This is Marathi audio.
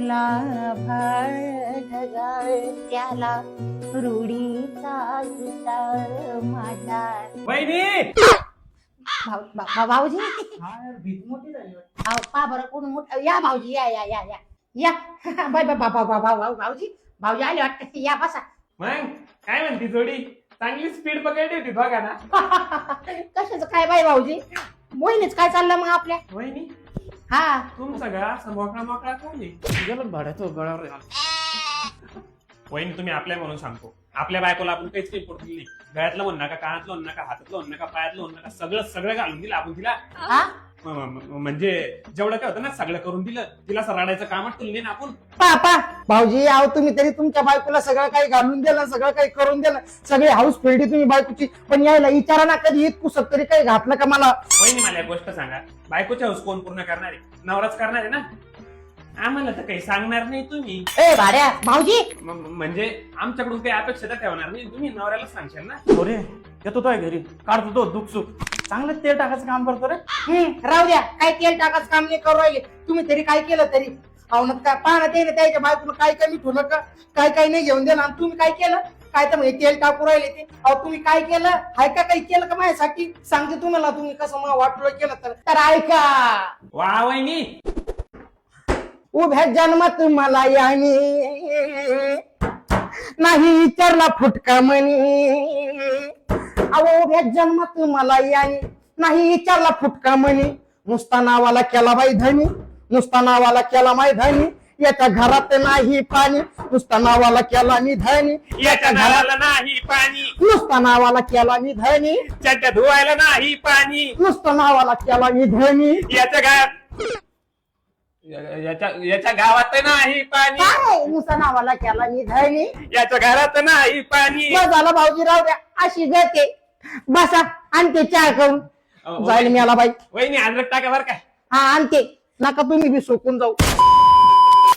भाळ ढगाळ त्याला रुढीचा सुतार माझा वहिनी भाऊजी भीत मोठी झाली पा बरं कोण मोठ या भाऊजी या या या या या बाय बाय भाऊजी भाऊजी आले वाटतं या बसा मग काय म्हणती जोडी चांगली स्पीड पकडली होती बघा ना. कशाचं काय बाय भाऊजी मोहिनीच काय चाललं मग आपल्या वहिनी हा तुमचा गळा असं मोकळा मोकळा कोणी गेलं भाड्यातो गळावर. वहिनी तुम्ही आपल्या म्हणून सांगतो आपल्या बायकोला आपण काहीच काही पडून दिली गळ्यातलं म्हण नका कानातलं म्हण नका हातातलं म्हण नका पायातलं म्हण नका सगळं सगळं घालून दिलं आपण तिला. हा म्हणजे जेवढं काय होतं ना सगळं करून दिलं तिला असं रडायचं कामच तुला ना आपण. पा भाऊजी आहो तुम्ही तरी तुमच्या बायकोला सगळं काही घालून दिलं सगळं काही करून दिलं सगळी हाऊस फिरली तुम्ही बायकोची पण यायला विचारा ना कधी इतकू तरी काही घातलं का मला. वहिनी मला एक गोष्ट सांगा बायकोच्या हाऊस कोण पूर्ण करणार आहे नवराच करणार आहे ना आम्हाला तर काही सांगणार नाही तुम्ही. ए भाड्या भाऊजी म्हणजे आमच्याकडून काही अपेक्षा ठेवणार नाही तुम्ही नवऱ्याला सांगशाल ना. अरे येतो तो घरी काढतो तो दुःख सुख चांगलं तेल टाकायचं काम करतो रे. राहू द्या काय तेल टाकाच काम नाही करू राहिले तुम्ही तरी काय केलं तरी अहो ना काय पाहणं ते त्याच्या बायकोनं काय कमी ठेवलं का काय काय नाही घेऊन दिलं आणि तुम्ही काय केलं काय तर म्हणजे तेल टाकू राहिले ते अहो तुम्ही काय केलं हाय का काही केलं का माझ्यासाठी सांगते तुम्हाला तुम्ही कसं मला वाटलं केलं तर ऐका वा वहिनी उभ्या जन्मात मला याने नाही विचारला फुटका म्हणी अहो उभ्या जन्मात मला याने नाही विचारला फुटका म्हणी नुसता नावाला केला बाई धनी नुसता नावाला केला माई धनी याच्या घरात नाही पाणी नुसता नावाला केला मी धनी याच्या घराला नाही पाणी नुसता नावाला केला मी धनी चड्ड्या धुवायला नाही पाणी नुसता नावाला केला मी धनी याच्या गावात याच्या गावात नाही पाणी काय नुसता नावाला केला मी धनी याच्या घरात नाही पाणी. बस झालं भाऊजी राहू द्या अशी गते बसा आणते चहा करून जाईल मी आला बाई वहिनी अद्रक टाका बर का. हा आणते नका तुम्ही बी सोकून जाऊ